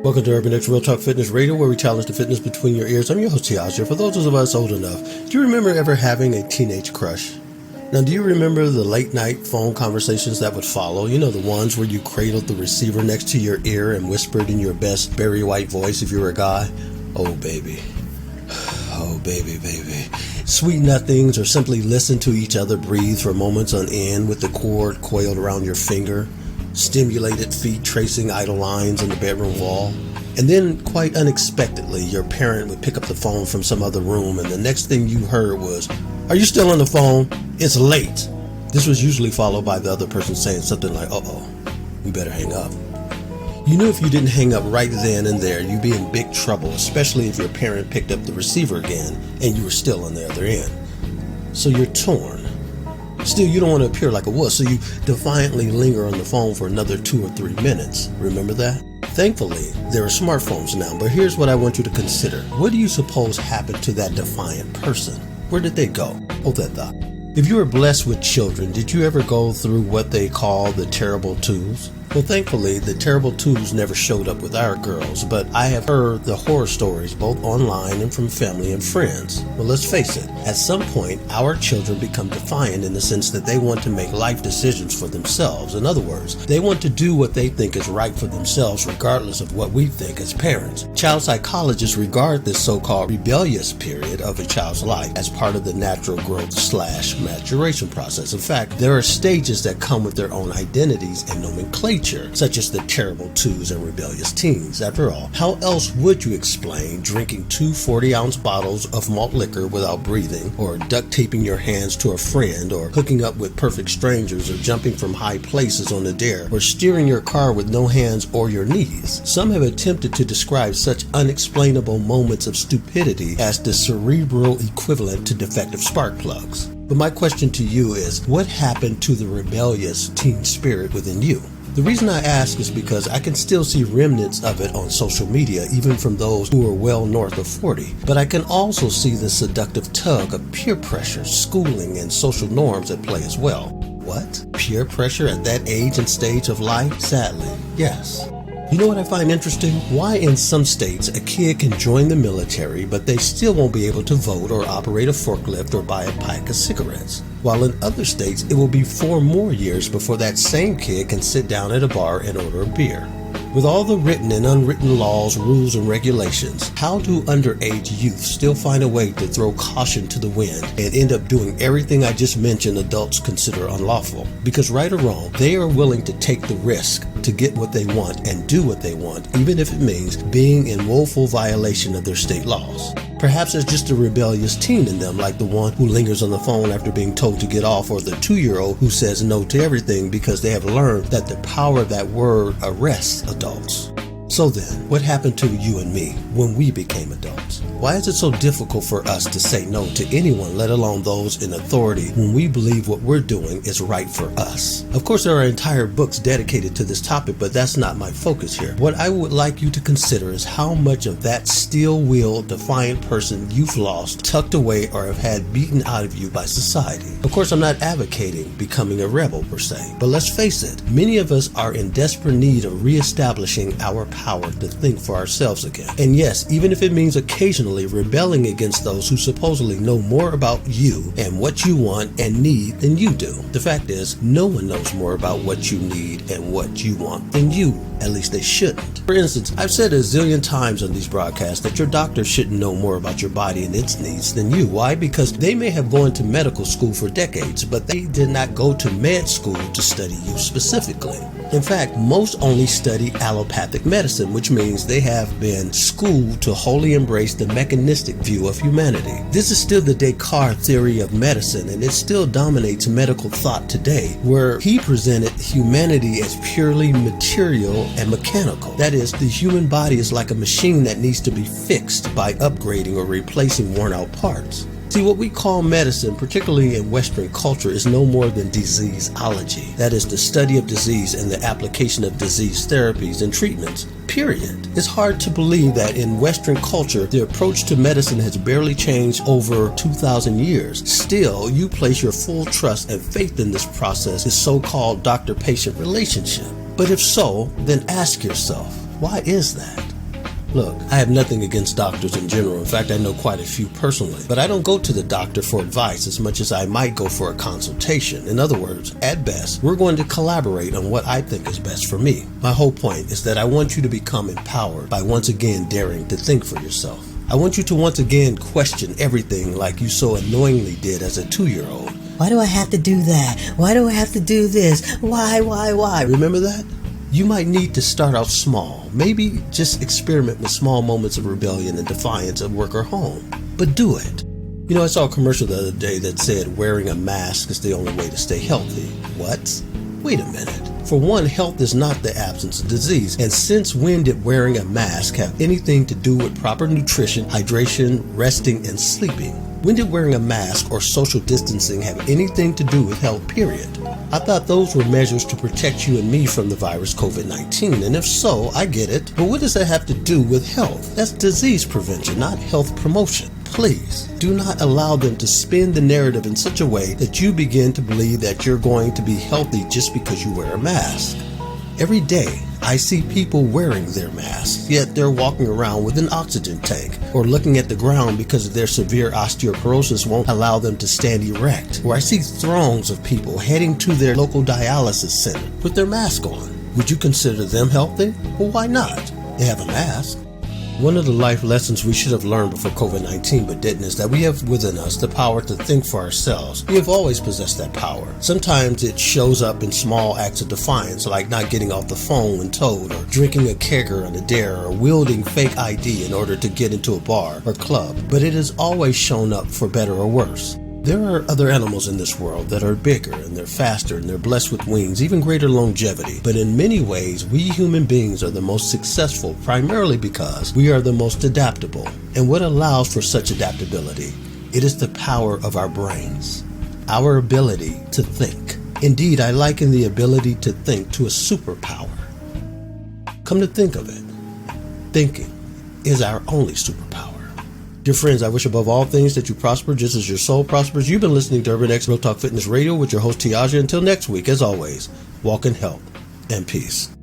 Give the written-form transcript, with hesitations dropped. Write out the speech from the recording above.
Welcome to UrbanEx Real Talk Fitness Radio, where we challenge the fitness between your ears. I'm your host, Tiaja. For those of us old enough, do you remember ever having a teenage crush? Now, do you remember the late night phone conversations that would follow? You know, the ones where you cradled the receiver next to your ear and whispered in your best Barry White voice if you were a guy, "Oh, baby. Oh, baby, baby." Sweet nothings, or simply listen to each other breathe for moments on end with the cord coiled around your finger, stimulated feet tracing idle lines on the bedroom wall. And then, quite unexpectedly, your parent would pick up the phone from some other room, and the next thing you heard was, "Are you still on the phone? It's late." This was usually followed by the other person saying something like, "Uh-oh, we better hang up." You knew if you didn't hang up right then and there, you'd be in big trouble, especially if your parent picked up the receiver again and you were still on the other end. So you're torn. Still, you don't want to appear like a wuss, so you defiantly linger on the phone for another 2 or 3 minutes. Remember that? Thankfully, there are smartphones now, but here's what I want you to consider. What do you suppose happened to that defiant person? Where did they go? Hold that thought. If you were blessed with children, did you ever go through what they call the terrible twos? Well, thankfully, the terrible twos never showed up with our girls, but I have heard the horror stories both online and from family and friends. Well, let's face it, at some point, our children become defiant in the sense that they want to make life decisions for themselves. In other words, they want to do what they think is right for themselves regardless of what we think as parents. Child psychologists regard this so-called rebellious period of a child's life as part of the natural growth/maturation process. In fact, there are stages that come with their own identities and nomenclature, such as the terrible twos and rebellious teens. After all, how else would you explain drinking 2 40-ounce bottles of malt liquor without breathing, or duct taping your hands to a friend, or hooking up with perfect strangers, or jumping from high places on a dare, or steering your car with no hands or your knees? Some have attempted to describe such unexplainable moments of stupidity as the cerebral equivalent to defective spark plugs. But my question to you is, what happened to the rebellious teen spirit within you? The reason I ask is because I can still see remnants of it on social media, even from those who are well north of 40. But I can also see the seductive tug of peer pressure, schooling, and social norms at play as well. What? Peer pressure at that age and stage of life? Sadly, yes. You know what I find interesting? Why in some states a kid can join the military, but they still won't be able to vote or operate a forklift or buy a pack of cigarettes, while in other states it will be 4 more years before that same kid can sit down at a bar and order a beer. With all the written and unwritten laws, rules, and regulations, how do underage youth still find a way to throw caution to the wind and end up doing everything I just mentioned adults consider unlawful? Because right or wrong, they are willing to take the risk to get what they want and do what they want, even if it means being in woeful violation of their state laws. Perhaps there's just a rebellious teen in them, like the one who lingers on the phone after being told to get off, or the 2-year-old who says no to everything because they have learned that the power of that word arrests adults. So then, what happened to you and me when we became adults? Why is it so difficult for us to say no to anyone, let alone those in authority, when we believe what we're doing is right for us? Of course, there are entire books dedicated to this topic, but that's not my focus here. What I would like you to consider is how much of that steel-willed, defiant person you've lost, tucked away, or have had beaten out of you by society. Of course, I'm not advocating becoming a rebel per se, but let's face it, many of us are in desperate need of reestablishing our power to think for ourselves again. And yes, even if it means occasionally rebelling against those who supposedly know more about you and what you want and need than you do. The fact is, no one knows more about what you need and what you want than you. At least they shouldn't. For instance, I've said a zillion times on these broadcasts that your doctor shouldn't know more about your body and its needs than you. Why? Because they may have gone to medical school for decades, but they did not go to med school to study you specifically. In fact, most only study allopathic medicine, which means they have been schooled to wholly embrace the mechanistic view of humanity. This is still the Descartes theory of medicine, and it still dominates medical thought today, where he presented humanity as purely material and mechanical. That is, the human body is like a machine that needs to be fixed by upgrading or replacing worn-out parts. See, what we call medicine, particularly in Western culture, is no more than diseaseology. That is the study of disease and the application of disease therapies and treatments, period. It's hard to believe that in Western culture, the approach to medicine has barely changed over 2,000 years. Still, you place your full trust and faith in this process, this so-called doctor-patient relationship. But if so, then ask yourself, why is that? Look, I have nothing against doctors in general. In fact, I know quite a few personally. But I don't go to the doctor for advice as much as I might go for a consultation. In other words, at best, we're going to collaborate on what I think is best for me. My whole point is that I want you to become empowered by once again daring to think for yourself. I want you to once again question everything like you so annoyingly did as a 2-year-old. Why do I have to do that? Why do I have to do this? Why? Remember that? You might need to start out small. Maybe just experiment with small moments of rebellion and defiance at work or home. But do it. You know, I saw a commercial the other day that said wearing a mask is the only way to stay healthy. What? Wait a minute. For one, health is not the absence of disease. And since when did wearing a mask have anything to do with proper nutrition, hydration, resting, and sleeping? When did wearing a mask or social distancing have anything to do with health, period? I thought those were measures to protect you and me from the virus COVID-19, and if so, I get it. But what does that have to do with health? That's disease prevention, not health promotion. Please, do not allow them to spin the narrative in such a way that you begin to believe that you're going to be healthy just because you wear a mask. Every day, I see people wearing their masks, yet they're walking around with an oxygen tank, or looking at the ground because their severe osteoporosis won't allow them to stand erect, or I see throngs of people heading to their local dialysis center with their mask on. Would you consider them healthy? Well, why not? They have a mask. One of the life lessons we should have learned before COVID-19 but didn't is that we have within us the power to think for ourselves. We have always possessed that power. Sometimes it shows up in small acts of defiance, like not getting off the phone when told, or drinking a kegger on a dare, or wielding fake ID in order to get into a bar or club. But it has always shown up for better or worse. There are other animals in this world that are bigger and they're faster and they're blessed with wings, even greater longevity. But in many ways, we human beings are the most successful, primarily because we are the most adaptable. And what allows for such adaptability? It is the power of our brains, our ability to think. Indeed, I liken the ability to think to a superpower. Come to think of it, thinking is our only superpower. Dear friends, I wish above all things that you prosper just as your soul prospers. You've been listening to UrbanEx Real Talk Fitness Radio with your host Tiaja. Until next week, as always, walk in health and peace.